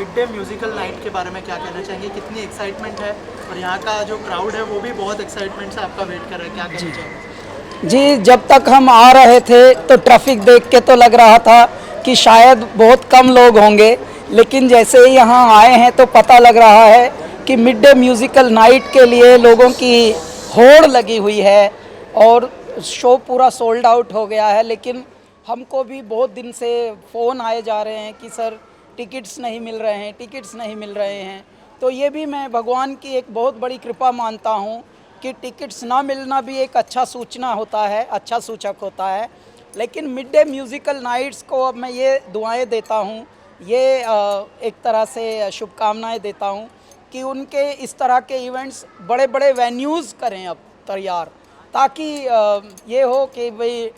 Mid day musical night के बारे में क्या कहना चाहेंगे, कितनी एक्साइटमेंट है और यहाँ का जो क्राउड है वो भी बहुत एक्साइटमेंट से आपका वेट कर रहा है, क्या कहना चाहेंगे? जी, जब तक हम आ रहे थे तो ट्रैफिक देख के तो लग रहा था कि शायद बहुत कम लोग होंगे, लेकिन जैसे ही यहाँ आए हैं तो पता लग रहा है कि मिड डे म्यूज़िकल नाइट के लिए लोगों की होड़ लगी हुई है और शो पूरा सोल्ड आउट हो गया है। लेकिन हमको भी बहुत दिन से फ़ोन आए जा रहे हैं कि सर टिकट्स नहीं मिल रहे हैं, टिकट्स नहीं मिल रहे हैं। तो ये भी मैं भगवान की एक बहुत बड़ी कृपा मानता हूँ कि टिकट्स ना मिलना भी एक अच्छा सूचना होता है, अच्छा सूचक होता है। लेकिन मिड डे म्यूज़िकल नाइट्स को अब मैं ये दुआएं देता हूँ, ये एक तरह से शुभकामनाएं देता हूँ कि उनके इस तरह के इवेंट्स बड़े बड़े वेन्यूज़ करें अब तैयार, ताकि ये हो कि भाई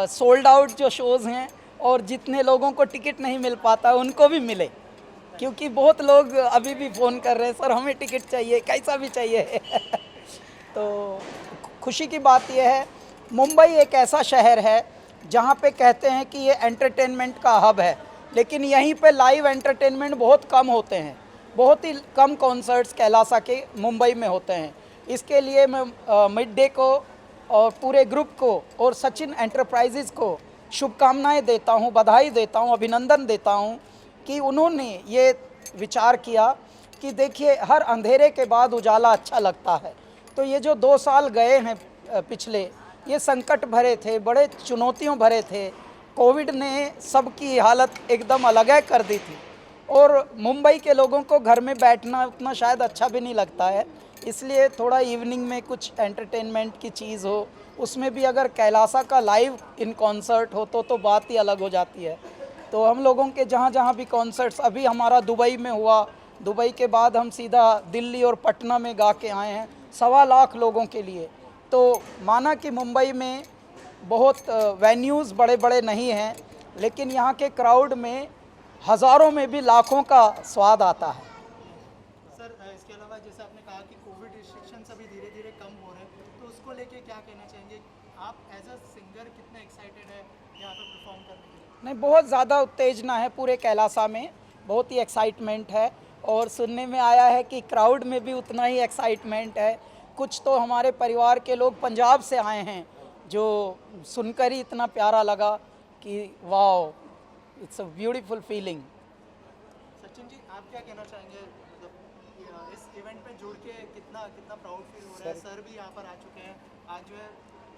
सोल्ड आउट जो शोज़ हैं और जितने लोगों को टिकट नहीं मिल पाता उनको भी मिले, क्योंकि बहुत लोग अभी भी फ़ोन कर रहे हैं सर हमें टिकट चाहिए, कैसा भी चाहिए। तो खुशी की बात यह है, मुंबई एक ऐसा शहर है जहाँ पे कहते हैं कि ये एंटरटेनमेंट का हब है, लेकिन यहीं पे लाइव एंटरटेनमेंट बहुत कम होते हैं। बहुत ही कम कॉन्सर्ट्स कैलासा के मुंबई में होते हैं। इसके लिए मैं मिड डे को और पूरे ग्रुप को और सचिन एंटरप्राइजेज़ को शुभकामनाएं देता हूं, बधाई देता हूं, अभिनंदन देता हूं कि उन्होंने ये विचार किया कि देखिए हर अंधेरे के बाद उजाला अच्छा लगता है। तो ये जो 2 साल गए हैं पिछले, ये संकट भरे थे, बड़े चुनौतियों भरे थे। कोविड ने सबकी हालत एकदम अलग कर दी थी और मुंबई के लोगों को घर में बैठना उतना शायद अच्छा भी नहीं लगता है। इसलिए थोड़ा इवनिंग में कुछ एंटरटेनमेंट की चीज़ हो, उसमें भी अगर कैलासा का लाइव इन कॉन्सर्ट हो तो बात ही अलग हो जाती है। तो हम लोगों के जहाँ जहाँ भी कॉन्सर्ट्स, अभी हमारा दुबई में हुआ, दुबई के बाद हम सीधा दिल्ली और पटना में गा के आए हैं 1.25 लाख लोगों के लिए। तो माना कि मुंबई में बहुत वेन्यूज़ बड़े बड़े नहीं हैं, लेकिन यहाँ के क्राउड में हज़ारों में भी लाखों का स्वाद आता है। सर इसके अलावा जैसे आपने कहा कि कोविड रिस्ट्रिक्शंस अभी धीरे धीरे कम हो रहे हैं, तो उसको लेके क्या कहना चाहेंगे? आप एज अ सिंगर कितने एक्साइटेड है यहाँ पे परफॉर्म करने के लिए? नहीं, बहुत ज़्यादा उत्तेजना है पूरे कैलासा में, बहुत ही एक्साइटमेंट है और सुनने में आया है कि क्राउड में भी उतना ही एक्साइटमेंट है। कुछ तो हमारे परिवार के लोग पंजाब से आए हैं, जो सुनकर ही इतना प्यारा लगा कि wow, it's a beautiful feeling. Sachin ji, आप क्या कहना चाहेंगे, मतलब इस इवेंट में जुड़ के कितना कितना प्राउड फील हो रहा है? सर भी यहाँ पर आ चुके हैं, आज जो है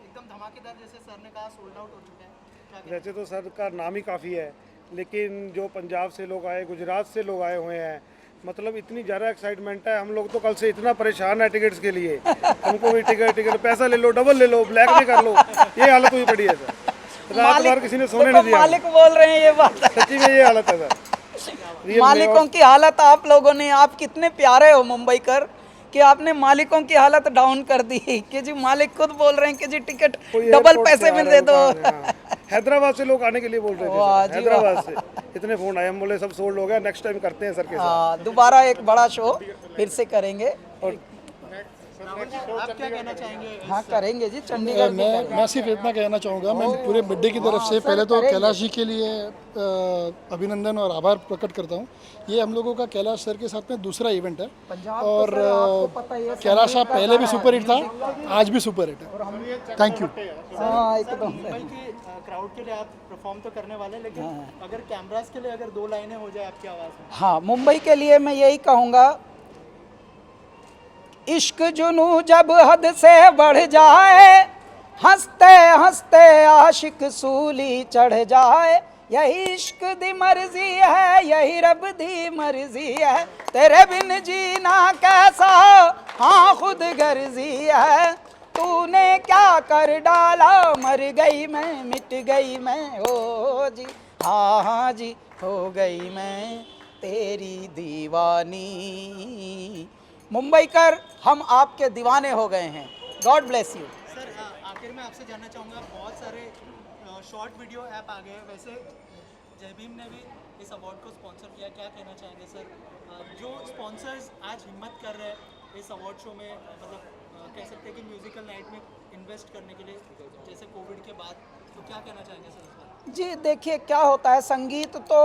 एकदम धमाकेदार, जैसे सर ने कहा सोल्ड आउट हो चुके हैं, क्या कहना? वैसे तो सर का नाम ही काफ़ी है, लेकिन जो पंजाब से लोग आए, गुजरात से लोग आए हुए हैं, मतलब इतनी ज़्यादा एक्साइटमेंट है। हम लोग तो कल से इतना परेशान है टिकट्स के लिए, हमको भी टिकट पैसा ले लो, डबल ले लो, ब्लैक में कर लो, ये हालत हुई पड़ी है सर। रात भर किसी ने सोने नहीं दिया। मालिक बोल रहे हैं ये बात, सच्ची में ये हालत है सर। मालिकों की हालत आप लोगों ने, आप कितने प्यारे हो मुंबई कर कि आपने मालिकों की हालत डाउन कर दी कि जी मालिक खुद बोल रहे हैं कि जी टिकट डबल पैसे में दे दो। हैदराबाद से लोग आने के लिए बोल रहे वाह थे, जी हैदराबाद से इतने फोन आए, हम बोले सब सोल्ड हो गया, नेक्स्ट टाइम करते हैं सर के साथ। हाँ, दोबारा एक बड़ा शो फिर से करेंगे। और आप क्या कहना चाहेंगे? हाँ करेंगे जी, चंडीगढ़ भी करेंगे। मैं सिर्फ इतना कहना चाहूँगा, मैं पूरे मिड डे की तरफ से पहले तो कैलाश जी के लिए अभिनंदन और आभार प्रकट करता हूँ। ये हम लोगों का कैलाश सर के साथ में दूसरा इवेंट है और कैलाशा पहले भी सुपर हिट था, आज भी सुपर हिट है। Thank you. हाँ एकदम। मुंबई की क्राउड के लिए आप परफॉर्म तो करने वाले हैं, लेकिन अगर कैमरास के लिए अगर 2 लाइनें हो जाए आपकी आवाज़ में? हाँ, मुंबई के लिए मैं यही कहूँगा, इश्क जुनू जब हद से बढ़ जाए, हंसते हंसते आशिक सूली चढ़ जाए, यही इश्क दी मर्जी है, यही रब दी मर्जी है, तेरे बिन जीना कैसा, हाँ खुद गर्जी है, तूने क्या कर डाला, मर गई मैं, मिट गई मैं, हो जी हाँ हाँ जी, हो गई मैं तेरी दीवानी। मुंबई कर हम आपके दीवाने हो गए हैं। God bless you. सर आखिर में आपसे जानना चाहूँगा, बहुत सारे शॉर्ट वीडियो ऐप आ गए हैं, वैसे जय भीम ने भी इस अवार्ड को स्पॉन्सर किया, क्या कहना चाहेंगे सर? जो स्पॉन्सर्स आज हिम्मत कर रहे हैं इस अवार्ड शो में, मतलब कह सकते हैं कि म्यूजिकल नाइट में इन्वेस्ट करने के लिए, जैसे कोविड के बाद, तो क्या कहना चाहेंगे सर इस बार? जी देखिए क्या होता है, संगीत तो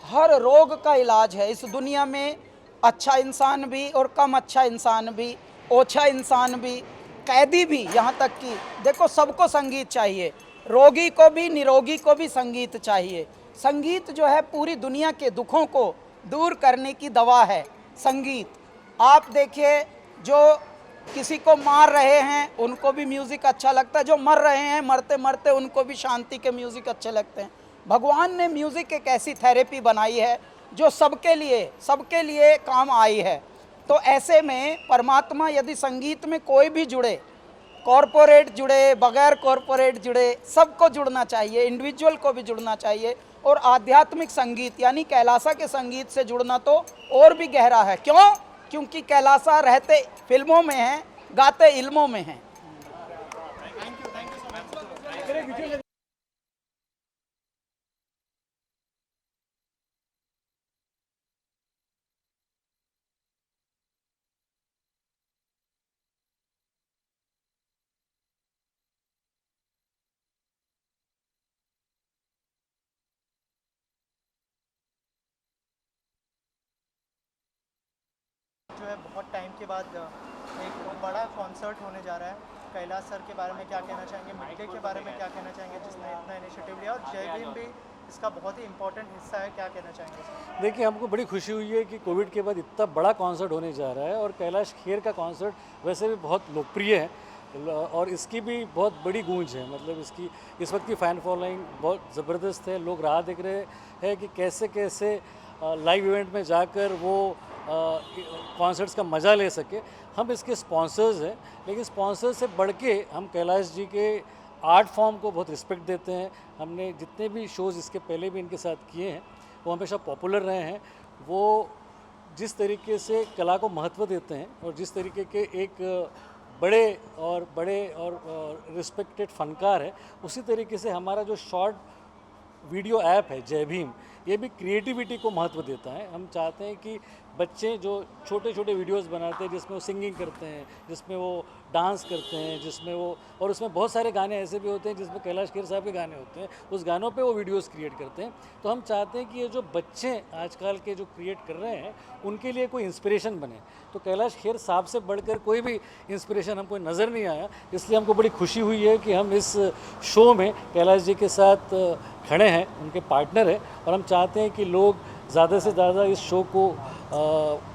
हर रोग का इलाज है इस दुनिया में। अच्छा इंसान भी और कम अच्छा इंसान भी, ओछा इंसान भी, कैदी भी, यहाँ तक कि देखो सबको संगीत चाहिए। रोगी को भी निरोगी को भी संगीत चाहिए। संगीत जो है पूरी दुनिया के दुखों को दूर करने की दवा है संगीत। आप देखिए जो किसी को मार रहे हैं उनको भी म्यूज़िक अच्छा लगता है, जो मर रहे हैं मरते मरते उनको भी शांति के म्यूज़िक अच्छे लगते हैं। भगवान ने म्यूज़िक एक ऐसी थेरेपी बनाई है जो सबके लिए काम आई है। तो ऐसे में परमात्मा यदि संगीत में कोई भी जुड़े, कॉरपोरेट जुड़े, बगैर कॉरपोरेट जुड़े, सबको जुड़ना चाहिए, इंडिविजुअल को भी जुड़ना चाहिए। और आध्यात्मिक संगीत यानी कैलासा के संगीत से जुड़ना तो और भी गहरा है। क्यों? क्योंकि कैलासा रहते फिल्मों में हैं, गाते इल्मों में हैं। जो है बहुत टाइम के बाद एक बड़ा कॉन्सर्ट होने जा रहा है। कैलाश सर के बारे में क्या कहना चाहेंगे, मिड डे के बारे में क्या कहना चाहेंगे जिसने इतना इनिशिएटिव लिया, और जय भीम भी इसका बहुत ही इंपॉर्टेंट हिस्सा है, क्या कहना चाहेंगे सर? देखिए, हमको बड़ी खुशी हुई है कि कोविड के बाद इतना बड़ा कॉन्सर्ट होने जा रहा है। और कैलाश खेर का कॉन्सर्ट वैसे भी बहुत लोकप्रिय है और इसकी भी बहुत बड़ी गूंज है। मतलब इसकी इस वक्त की फ़ैन फॉलोइंग बहुत ज़बरदस्त है। लोग राह देख रहे हैं कि कैसे कैसे लाइव इवेंट में जाकर वो कॉन्सर्ट्स का मज़ा ले सके। हम इसके स्पॉन्सर्स हैं, लेकिन स्पॉन्सर से बढ़ के हम कैलाश जी के आर्ट फॉर्म को बहुत रिस्पेक्ट देते हैं। हमने जितने भी शोज़ इसके पहले भी इनके साथ किए हैं वो हमेशा पॉपुलर रहे हैं। वो जिस तरीके से कला को महत्व देते हैं और जिस तरीके के एक बड़े और रिस्पेक्टेड फनकार है, उसी तरीके से हमारा जो शॉर्ट वीडियो ऐप है जय भीम, ये भी क्रिएटिविटी को महत्व देता है। हम चाहते हैं कि बच्चे जो छोटे छोटे वीडियोस बनाते हैं जिसमें वो सिंगिंग करते हैं, जिसमें वो डांस करते हैं, जिसमें वो, और उसमें बहुत सारे गाने ऐसे भी होते हैं जिसमें कैलाश खेर साहब के गाने होते हैं, उस गानों पे वो वीडियोस क्रिएट करते हैं। तो हम चाहते हैं कि ये जो बच्चे आजकल के जो क्रिएट कर रहे हैं उनके लिए कोई इंस्पिरेशन बने। तो कैलाश खेर साहब से बढ़कर कोई भी इंस्पिरेशन हमको नज़र नहीं आया, इसलिए हमको बड़ी खुशी हुई है कि हम इस शो में कैलाश जी के साथ खड़े हैं, उनके पार्टनर हैं। और हम चाहते हैं कि लोग ज़्यादा से ज़्यादा इस शो को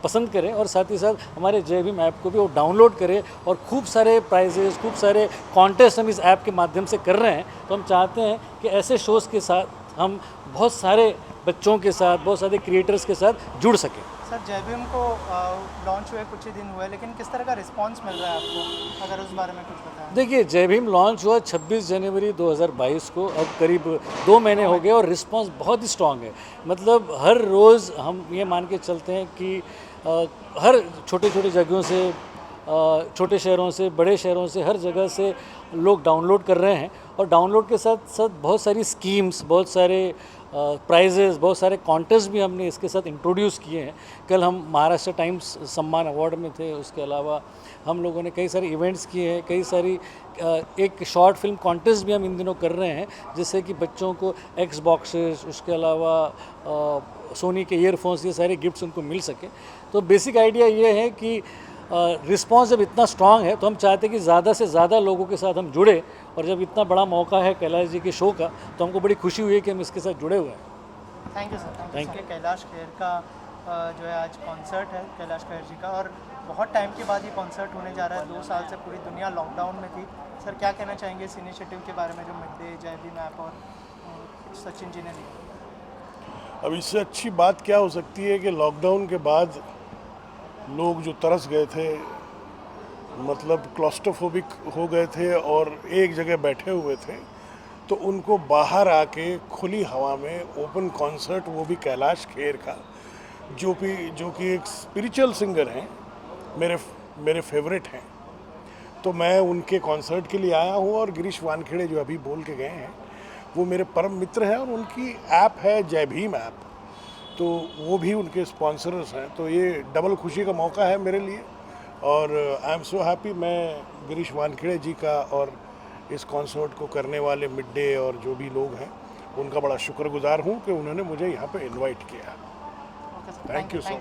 पसंद करें और साथ ही साथ हमारे जय भीम ऐप को भी वो डाउनलोड करें। और खूब सारे प्राइजेस, खूब सारे कॉन्टेस्ट हम इस ऐप के माध्यम से कर रहे हैं। तो हम चाहते हैं कि ऐसे शोज़ के साथ हम बहुत सारे बच्चों के साथ, बहुत सारे क्रिएटर्स के साथ जुड़ सकें। सर, जय भीम को लॉन्च हुए कुछ ही दिन हुए, लेकिन किस तरह का रिस्पांस मिल रहा है आपको, अगर उस बारे में कुछ बताएं? देखिए, जय भीम लॉन्च हुआ 26 जनवरी 2022 को, अब करीब 2 महीने हो गए और रिस्पांस बहुत ही स्ट्रांग है। मतलब हर रोज़ हम ये मान के चलते हैं कि हर छोटे छोटे जगहों से, छोटे शहरों से, बड़े शहरों से, हर जगह से लोग डाउनलोड कर रहे हैं। और डाउनलोड के साथ साथ बहुत सारी स्कीम्स, बहुत सारे प्राइजेस, बहुत सारे कॉन्टेस्ट भी हमने इसके साथ इंट्रोड्यूस किए हैं। कल हम महाराष्ट्र टाइम्स सम्मान अवार्ड में थे, उसके अलावा हम लोगों ने कई सारे इवेंट्स किए हैं, कई सारी एक शॉर्ट फिल्म कॉन्टेस्ट भी हम इन दिनों कर रहे हैं, जिससे कि बच्चों को एक्स बॉक्सेस, उसके अलावा सोनी के ईयरफोन्स, ये सारे गिफ्ट्स उनको मिल सके। तो बेसिक आइडिया ये है कि रिस्पांस जब इतना स्ट्रांग है तो हम चाहते हैं कि ज़्यादा से ज़्यादा लोगों के साथ हम जुड़े। और जब इतना बड़ा मौका है कैलाश जी के शो का, तो हमको बड़ी खुशी हुई है कि हम इसके साथ जुड़े हुए हैं। Thank you sir. Thank you. Kailash Kher का जो है आज कॉन्सर्ट है कैलाश खेर जी का, और बहुत टाइम के बाद ये कॉन्सर्ट होने जा रहा है। 2 साल से पूरी दुनिया लॉकडाउन में थी। सर, क्या कहना चाहेंगे इस इनिशिएटिव के बारे में जो मिड डे जय भीम ऐप और सचिन जी ने लिया? अब इससे अच्छी बात क्या हो सकती है कि लॉकडाउन के बाद लोग जो तरस गए थे, मतलब क्लॉस्ट्रोफोबिक हो गए थे और एक जगह बैठे हुए थे, तो उनको बाहर आके खुली हवा में ओपन कॉन्सर्ट, वो भी कैलाश खेर का, जो कि एक स्पिरिचुअल सिंगर हैं, मेरे फेवरेट हैं। तो मैं उनके कॉन्सर्ट के लिए आया हूँ। और गिरीश वानखेड़े जो अभी बोल के गए हैं, वो मेरे परम मित्र हैं और उनकी ऐप है जय भीम ऐप, तो वो भी उनके स्पॉन्सर्स हैं। तो ये डबल खुशी का मौका है मेरे लिए और आई एम सो हैप्पी। मैं गिरीश वानखेड़े जी का और इस कॉन्सर्ट को करने वाले मिड डे और जो भी लोग हैं उनका बड़ा शुक्रगुजार हूँ कि उन्होंने मुझे यहाँ पे इनवाइट किया। Okay sir, thank you so